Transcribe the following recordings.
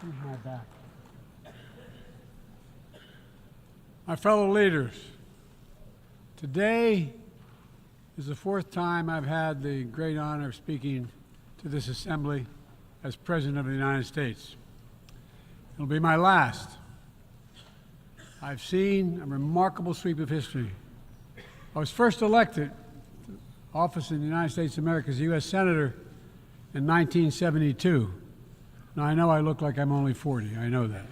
My back. My fellow leaders, today is the fourth time I've had the great honor of speaking to this assembly as President of the United States. It'll be my last. I've seen a remarkable sweep of history. I was first elected to office in the United States of America as a U.S. Senator in 1972. Now, I know I look like I'm only 40. I know that.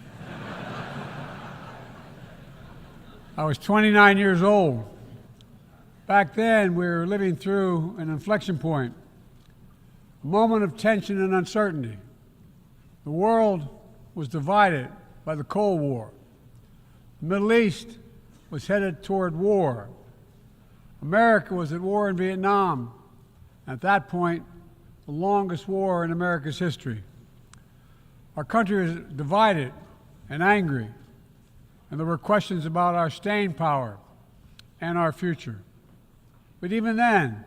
I was 29 years old. Back then, we were living through an inflection point, a moment of tension and uncertainty. The world was divided by the Cold War. The Middle East was headed toward war. America was at war in Vietnam. At that point, the longest war in America's history. Our country was divided and angry, and there were questions about our staying power and our future. But even then,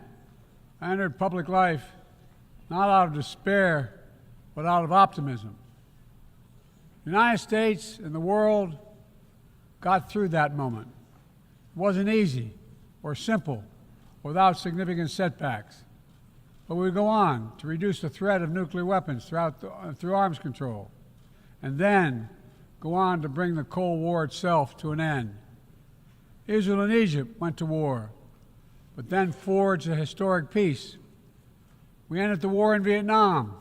I entered public life not out of despair, but out of optimism. The United States and the world got through that moment. It wasn't easy or simple without significant setbacks. But we go on to reduce the threat of nuclear weapons through arms control, and then go on to bring the Cold War itself to an end. Israel and Egypt went to war, but then forged a historic peace. We ended the war in Vietnam.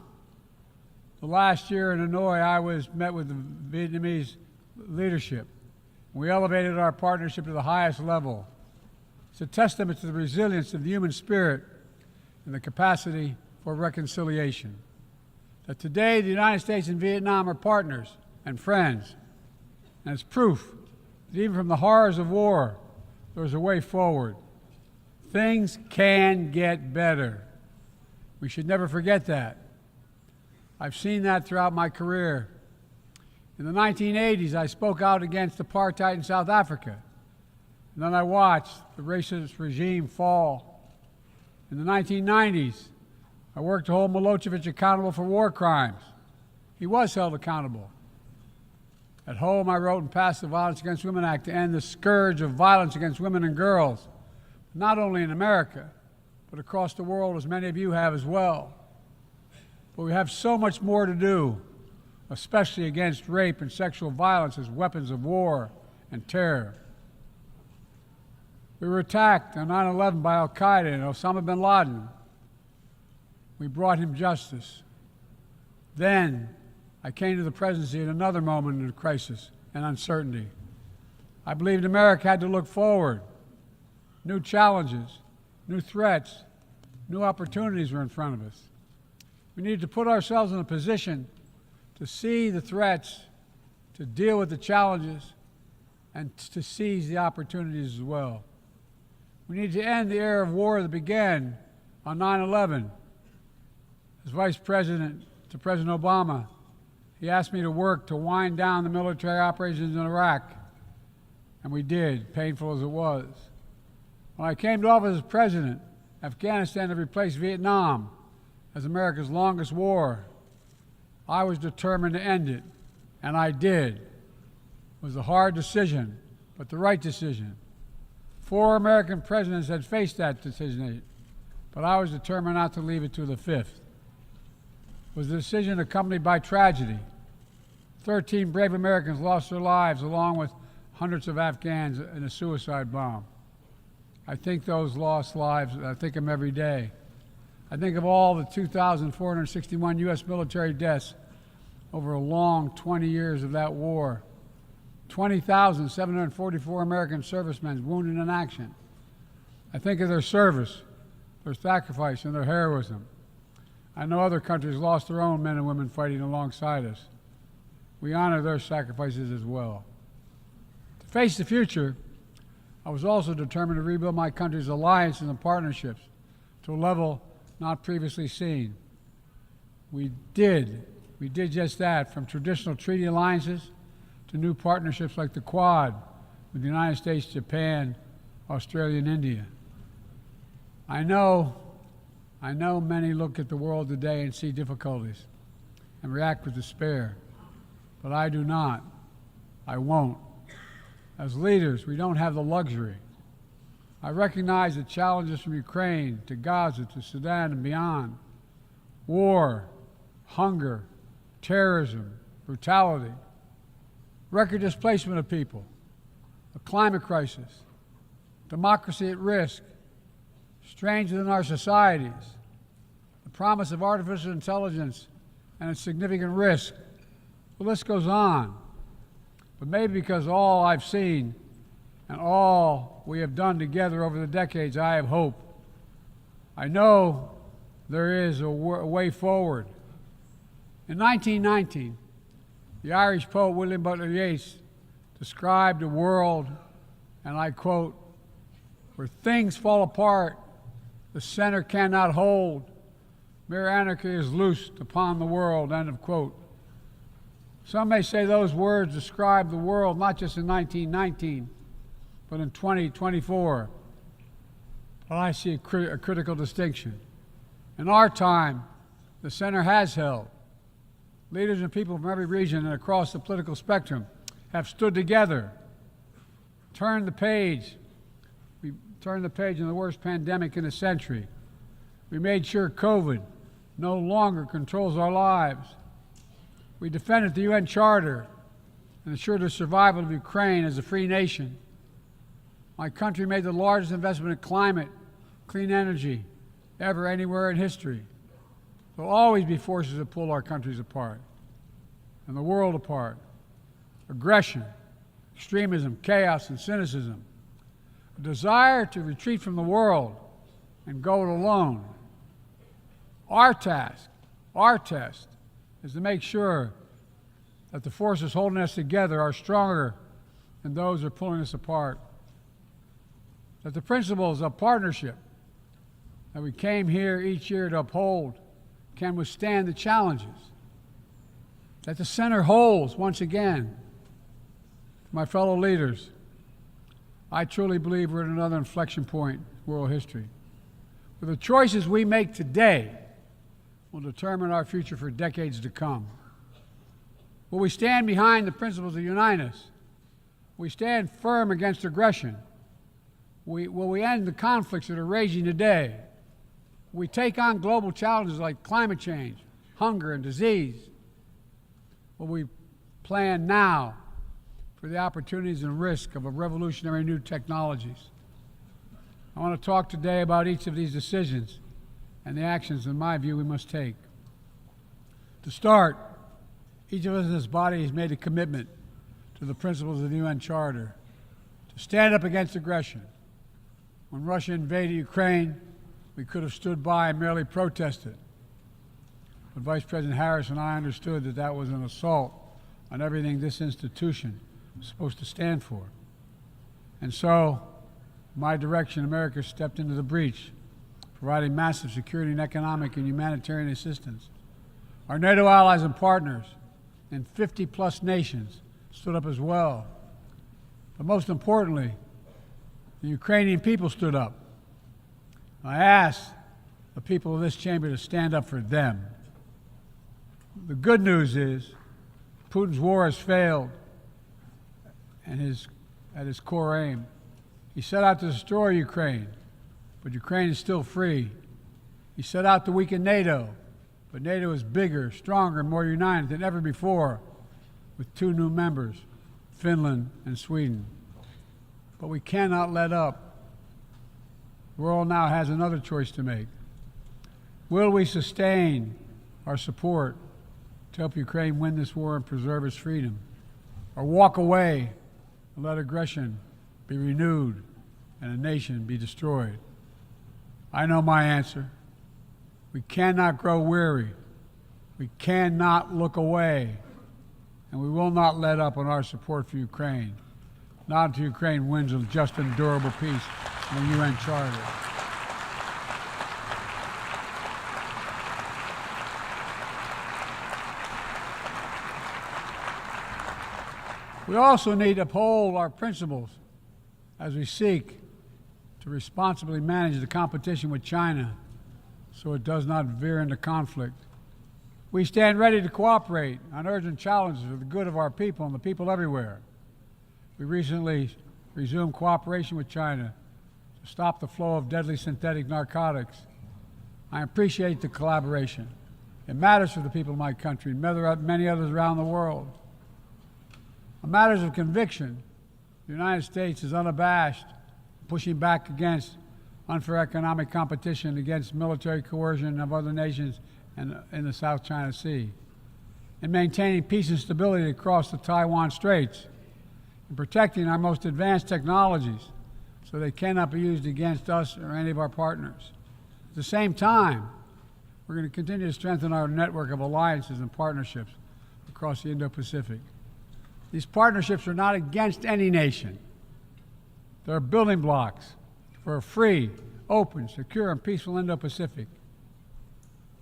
The last year in Hanoi, I met with the Vietnamese leadership. We elevated our partnership to the highest level. It's a testament to the resilience of the human spirit and the capacity for reconciliation. That today the United States and Vietnam are partners and friends, and it's proof that even from the horrors of war, there's a way forward. Things can get better. We should never forget that. I've seen that throughout my career. In the 1980s, I spoke out against apartheid in South Africa, and then I watched the racist regime fall. In the 1990s, I worked to hold Milosevic accountable for war crimes. He was held accountable. At home, I wrote and passed the Violence Against Women Act to end the scourge of violence against women and girls, not only in America, but across the world, as many of you have as well. But we have so much more to do, especially against rape and sexual violence as weapons of war and terror. We were attacked on 9/11 by al-Qaeda and Osama bin Laden. We brought him justice. Then I came to the presidency at another moment of crisis and uncertainty. I believed America had to look forward. New challenges, new threats, new opportunities were in front of us. We needed to put ourselves in a position to see the threats, to deal with the challenges, and to seize the opportunities as well. We need to end the era of war that began on 9/11. As Vice President to President Obama, he asked me to work to wind down the military operations in Iraq, and we did, painful as it was. When I came to office as president, Afghanistan had replaced Vietnam as America's longest war. I was determined to end it, and I did. It was a hard decision, but the right decision. 4 American presidents had faced that decision, but I was determined not to leave it to the 5th. It was a decision accompanied by tragedy. 13 brave Americans lost their lives, along with hundreds of Afghans in a suicide bomb. I think those lost lives, I think of them every day. I think of all the 2,461 U.S. military deaths over a long 20 years of that war. 20,744 American servicemen wounded in action. I think of their service, their sacrifice, and their heroism. I know other countries lost their own men and women fighting alongside us. We honor their sacrifices as well. To face the future, I was also determined to rebuild my country's alliances and partnerships to a level not previously seen. We did just that, from traditional treaty alliances to new partnerships like the Quad with the United States, Japan, Australia, and India. I know many look at the world today and see difficulties and react with despair. but I do not. I won't. As leaders, we don't have the luxury. I recognize the challenges from Ukraine to Gaza to Sudan and beyond. War, hunger, terrorism, brutality, record displacement of people, a climate crisis, democracy at risk, strains within our societies, the promise of artificial intelligence and its significant risk. The list goes on. But maybe because all I've seen and all we have done together over the decades, I have hope. I know there is a way forward. In 1919, the Irish poet William Butler Yeats described a world, and I quote, "where things fall apart, the center cannot hold, mere anarchy is loosed upon the world," end of quote. Some may say those words describe the world not just in 1919, but in 2024. But I see a critical distinction. In our time, the center has held. Leaders and people from every region and across the political spectrum have stood together, turned the page. We turned the page in the worst pandemic in a century. We made sure COVID no longer controls our lives. We defended the UN Charter and ensured the survival of Ukraine as a free nation. My country made the largest investment in climate, clean energy, ever anywhere in history. There will always be forces that pull our countries apart and the world apart. Aggression, extremism, chaos, and cynicism. A desire to retreat from the world and go it alone. Our task, our test, is to make sure that the forces holding us together are stronger than those that are pulling us apart. That the principles of partnership that we came here each year to uphold can withstand the challenges. That the center holds once again. My fellow leaders, I truly believe we're at another inflection point in world history. Where the choices we make today will determine our future for decades to come. Will we stand behind the principles that unite us? Will we stand firm against aggression? Will we end the conflicts that are raging today? Will we take on global challenges like climate change, hunger, and disease? Will we plan now for the opportunities and risk of a revolutionary new technologies? I want to talk today about each of these decisions and the actions, in my view, we must take. To start, each of us in this body has made a commitment to the principles of the UN Charter to stand up against aggression. When Russia invaded Ukraine, we could have stood by and merely protested. But Vice President Harris and I understood that that was an assault on everything this institution was supposed to stand for. And so, my direction, America stepped into the breach, providing massive security and economic and humanitarian assistance. Our NATO allies and partners in 50-plus nations stood up as well. But most importantly, the Ukrainian people stood up. I asked the people of this chamber to stand up for them. The good news is Putin's war has failed and at his core aim. He set out to destroy Ukraine, but Ukraine is still free. He set out to weaken NATO, but NATO is bigger, stronger, and more united than ever before, with 2 new members, Finland and Sweden. But we cannot let up. The world now has another choice to make. Will we sustain our support to help Ukraine win this war and preserve its freedom, or walk away and let aggression be renewed and a nation be destroyed? I know my answer. We cannot grow weary. We cannot look away. And we will not let up on our support for Ukraine, not until Ukraine wins a just and durable peace in the UN Charter. We also need to uphold our principles as we seek to responsibly manage the competition with China so it does not veer into conflict. We stand ready to cooperate on urgent challenges for the good of our people and the people everywhere. We recently resumed cooperation with China to stop the flow of deadly synthetic narcotics. I appreciate the collaboration. It matters for the people of my country and many others around the world. On matters of conviction, the United States is unabashed, pushing back against unfair economic competition, against military coercion of other nations in the South China Sea, and maintaining peace and stability across the Taiwan Straits, and protecting our most advanced technologies so they cannot be used against us or any of our partners. At the same time, we're going to continue to strengthen our network of alliances and partnerships across the Indo-Pacific. These partnerships are not against any nation. They're building blocks for a free, open, secure, and peaceful Indo-Pacific.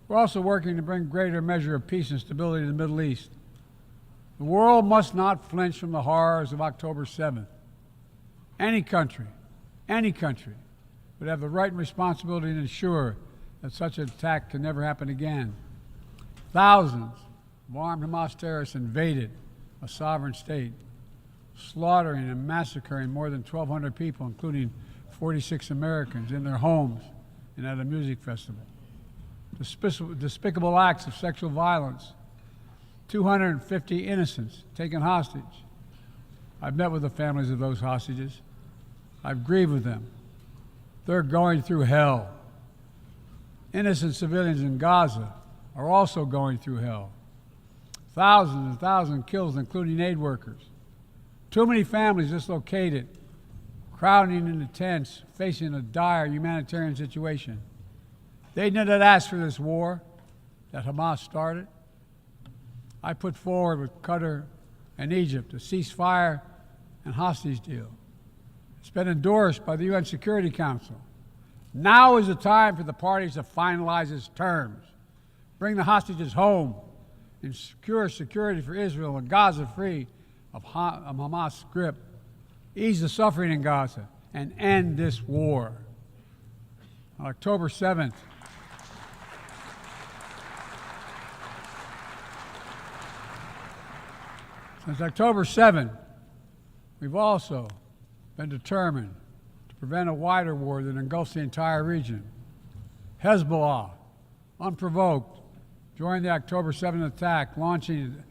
We're also working to bring greater measure of peace and stability to the Middle East. The world must not flinch from the horrors of October 7th. Any country would have the right and responsibility to ensure that such an attack can never happen again. Thousands of armed Hamas terrorists invaded a sovereign state, slaughtering and massacring more than 1,200 people, including 46 Americans, in their homes and at a music festival. Despicable acts of sexual violence, 250 innocents taken hostage. I've met with the families of those hostages. I've grieved with them. They're going through hell. Innocent civilians in Gaza are also going through hell. Thousands and thousands killed, including aid workers. Too many families dislocated, crowding into tents, facing a dire humanitarian situation. They did not ask for this war that Hamas started. I put forward with Qatar and Egypt a ceasefire and hostage deal. It's been endorsed by the UN Security Council. Now is the time for the parties to finalize its terms, bring the hostages home, and secure security for Israel and Gaza free of Hamas' grip, ease the suffering in Gaza, and end this war. On October 7th, since October 7th, we've also been determined to prevent a wider war that engulfs the entire region. Hezbollah, unprovoked, joined the October 7th attack, launching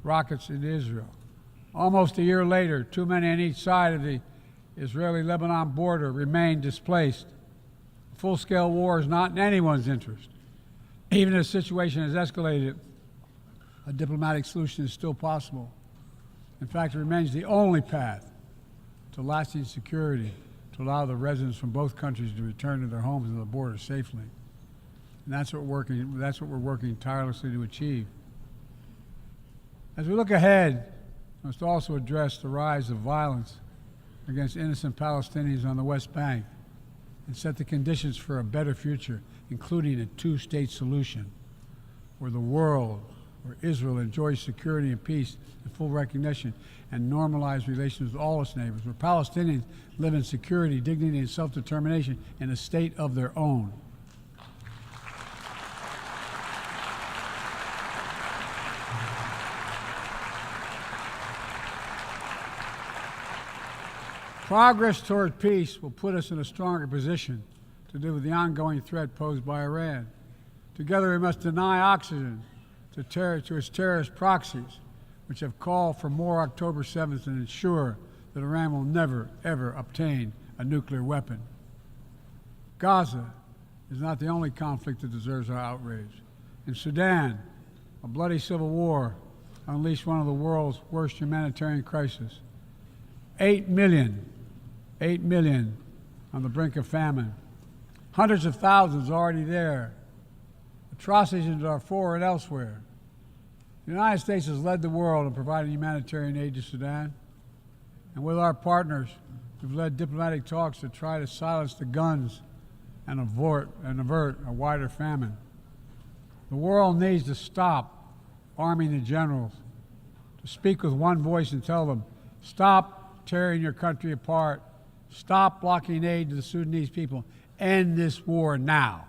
rockets into Israel. Almost a year later, too many on each side of the Israeli-Lebanon border remain displaced. A full-scale war is not in anyone's interest. Even if the situation has escalated, a diplomatic solution is still possible. In fact, it remains the only path to lasting security to allow the residents from both countries to return to their homes and the border safely. And that's what we're working tirelessly to achieve. As we look ahead, we must also address the rise of violence against innocent Palestinians on the West Bank and set the conditions for a better future, including a two-state solution where Israel enjoys security and peace and full recognition and normalized relations with all its neighbors, where Palestinians live in security, dignity, and self-determination in a state of their own. Progress toward peace will put us in a stronger position to deal with the ongoing threat posed by Iran. Together we must deny oxygen to its terrorist proxies, which have called for more October 7th and ensure that Iran will never, ever obtain a nuclear weapon. Gaza is not the only conflict that deserves our outrage. In Sudan, a bloody civil war unleashed one of the world's worst humanitarian crises. 8 million on the brink of famine. Hundreds of thousands already there. Atrocities in Darfur and elsewhere. The United States has led the world in providing humanitarian aid to Sudan. And with our partners, we've led diplomatic talks to try to silence the guns and avert a wider famine. The world needs to stop arming the generals, to speak with one voice and tell them, stop tearing your country apart, stop blocking aid to the Sudanese people, end this war now.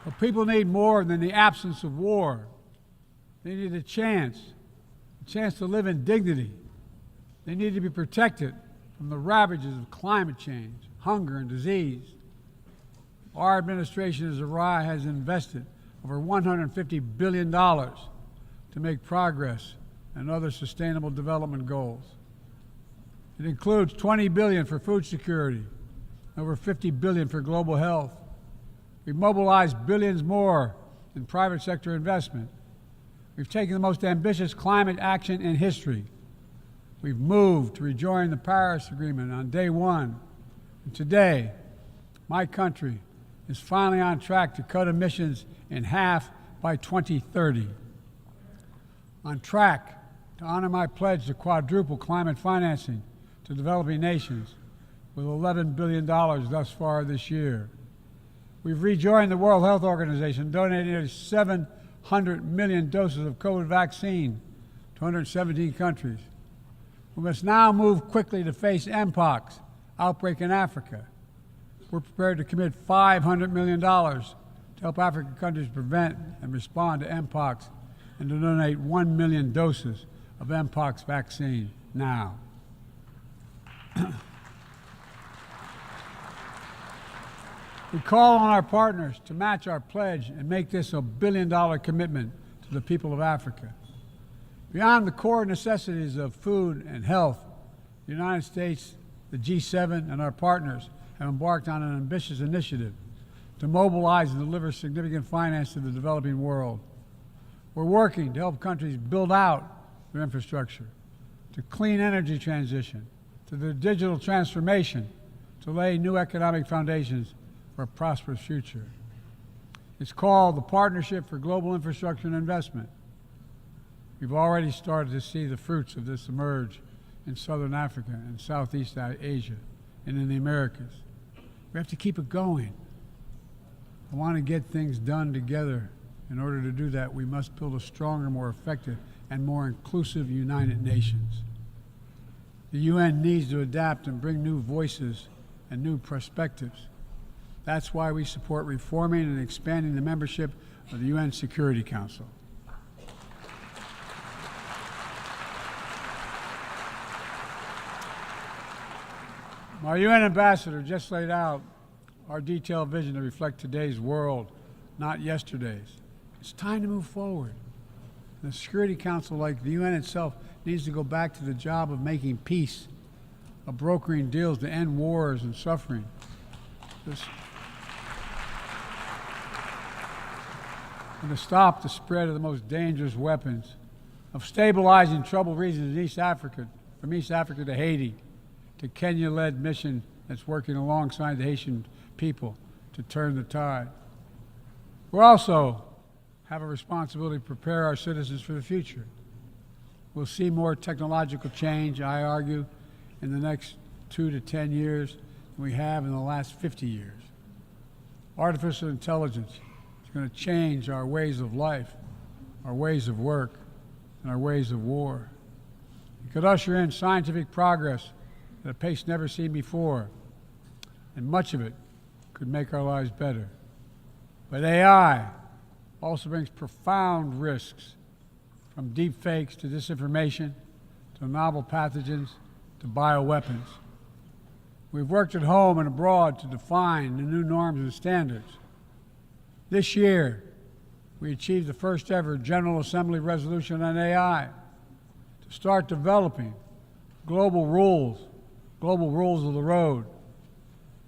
But people need more than the absence of war. They need a chance to live in dignity. They need to be protected from the ravages of climate change, hunger, and disease. Our administration has invested over $150 billion to make progress and other sustainable development goals. It includes $20 billion for food security, over $50 billion for global health. We've mobilized billions more in private sector investment. We've taken the most ambitious climate action in history. We've moved to rejoin the Paris Agreement on day one. And today, my country is finally on track to cut emissions in half by 2030. On track to honor my pledge to quadruple climate financing to developing nations with $11 billion thus far this year. We've rejoined the World Health Organization, donating nearly 700 million doses of COVID vaccine to 117 countries. We must now move quickly to face Mpox outbreak in Africa. We're prepared to commit $500 million to help African countries prevent and respond to Mpox and to donate 1 million doses of Mpox vaccine now. We call on our partners to match our pledge and make this a billion-dollar commitment to the people of Africa. Beyond the core necessities of food and health, the United States, the G7, and our partners have embarked on an ambitious initiative to mobilize and deliver significant finance to the developing world. We're working to help countries build out their infrastructure, to clean energy transition, to the digital transformation, to lay new economic foundations for a prosperous future. It's called the Partnership for Global Infrastructure and Investment. We've already started to see the fruits of this emerge in Southern Africa and Southeast Asia and in the Americas. We have to keep it going. I want to get things done together. In order to do that, we must build a stronger, more effective, and more inclusive United Nations. The UN needs to adapt and bring new voices and new perspectives. That's why we support reforming and expanding the membership of the UN Security Council. My UN ambassador just laid out our detailed vision to reflect today's world, not yesterday's. It's time to move forward. The Security Council, like the UN itself, needs to go back to the job of making peace, of brokering deals to end wars and suffering. And to stop the spread of the most dangerous weapons, of stabilizing troubled regions in East Africa, from East Africa to Haiti, to Kenya-led mission that's working alongside the Haitian people to turn the tide. We also have a responsibility to prepare our citizens for the future. We'll see more technological change, I argue, in the next 2 to 10 years than we have in the last 50 years. Artificial intelligence is going to change our ways of life, our ways of work, and our ways of war. It could usher in scientific progress at a pace never seen before, and much of it could make our lives better. But AI also brings profound risks, from deep fakes to disinformation, to novel pathogens, to bioweapons. We've worked at home and abroad to define the new norms and standards. This year, we achieved the first ever General Assembly resolution on AI to start developing global rules of the road.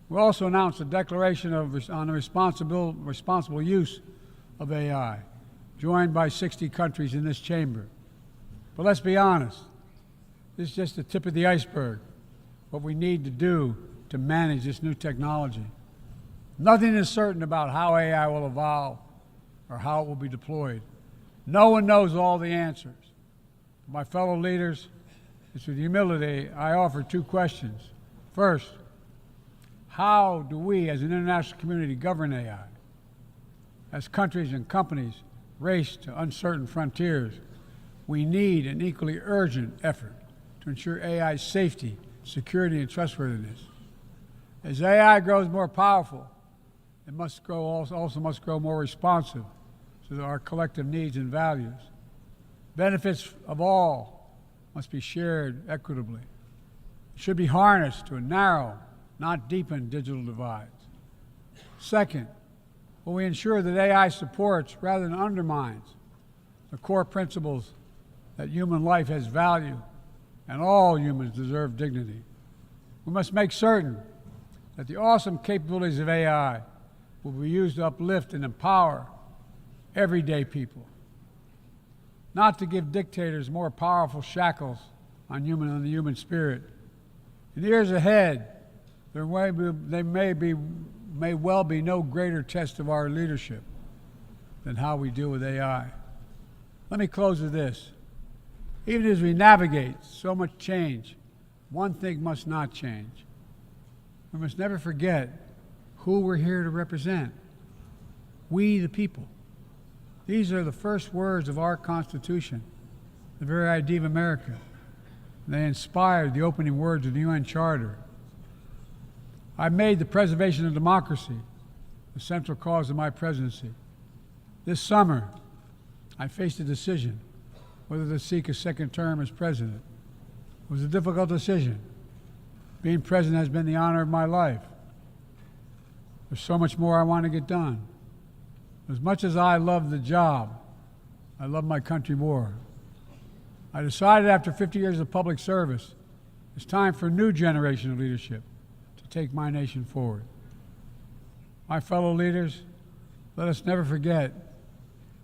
We also announced a declaration on the responsible use of AI, joined by 60 countries in this chamber. But let's be honest, this is just the tip of the iceberg, what we need to do to manage this new technology. Nothing is certain about how AI will evolve or how it will be deployed. No one knows all the answers. My fellow leaders, it's with humility I offer 2 questions. First, how do we as an international community govern AI? As countries and companies race to uncertain frontiers, we need an equally urgent effort to ensure AI's safety, security, and trustworthiness. As AI grows more powerful, It also must grow more responsive to our collective needs and values. Benefits of all must be shared equitably. It should be harnessed to narrow, not deepen, digital divides. Second, will we ensure that AI supports rather than undermines the core principles that human life has value and all humans deserve dignity? We must make certain that the awesome capabilities of AI will be used to uplift and empower everyday people, not to give dictators more powerful shackles on the human spirit. In the years ahead, there may well be no greater test of our leadership than how we deal with AI. Let me close with this. Even as we navigate so much change, one thing must not change. We must never forget who we're here to represent. We, the people. These are the first words of our Constitution, the very idea of America. They inspired the opening words of the UN Charter. I made the preservation of democracy the central cause of my presidency. This summer, I faced a decision whether to seek a second term as president. It was a difficult decision. Being president has been the honor of my life. There's so much more I want to get done. As much as I love the job, I love my country more. I decided after 50 years of public service, it's time for a new generation of leadership to take my nation forward. My fellow leaders, let us never forget,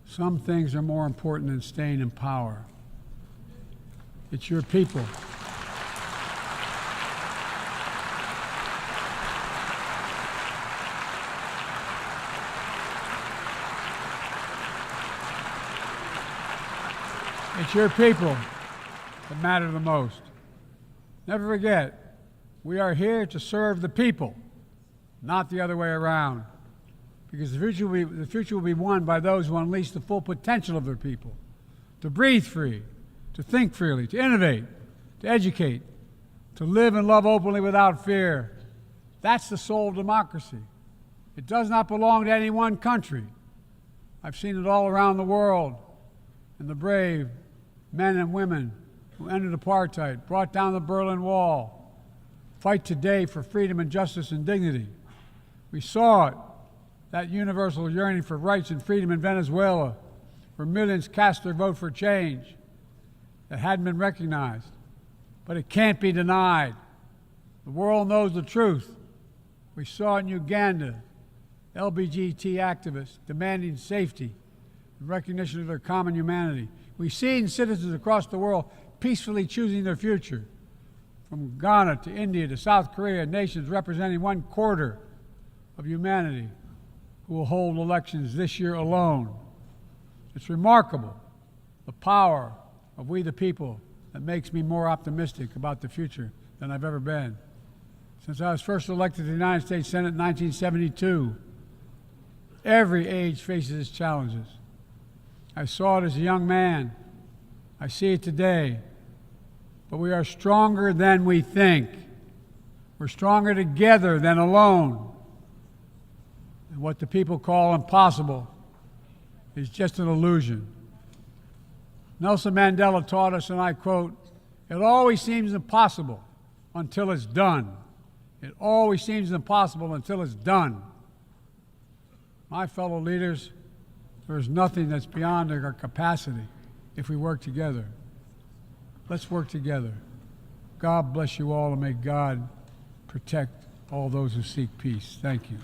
some things are more important than staying in power. It's your people. It's your people that matter the most. Never forget, we are here to serve the people, not the other way around. Because the future will be won by those who unleash the full potential of their people, to breathe free, to think freely, to innovate, to educate, to live and love openly without fear. That's the soul of democracy. It does not belong to any one country. I've seen it all around the world, and the brave men and women who ended apartheid, brought down the Berlin Wall, fight today for freedom and justice and dignity. We saw it, that universal yearning for rights and freedom in Venezuela, where millions cast their vote for change that hadn't been recognized. But it can't be denied. The world knows the truth. We saw it in Uganda, LGBT activists demanding safety and recognition of their common humanity. We've seen citizens across the world peacefully choosing their future, from Ghana to India to South Korea, nations representing 1/4 of humanity who will hold elections this year alone. It's remarkable, the power of we the people, that makes me more optimistic about the future than I've ever been. Since I was first elected to the United States Senate in 1972, every age faces its challenges. I saw it as a young man. I see it today. But we are stronger than we think. We're stronger together than alone. And what the people call impossible is just an illusion. Nelson Mandela taught us, and I quote, "It always seems impossible until it's done. It always seems impossible until it's done." My fellow leaders, there is nothing that's beyond our capacity if we work together. Let's work together. God bless you all, and may God protect all those who seek peace. Thank you.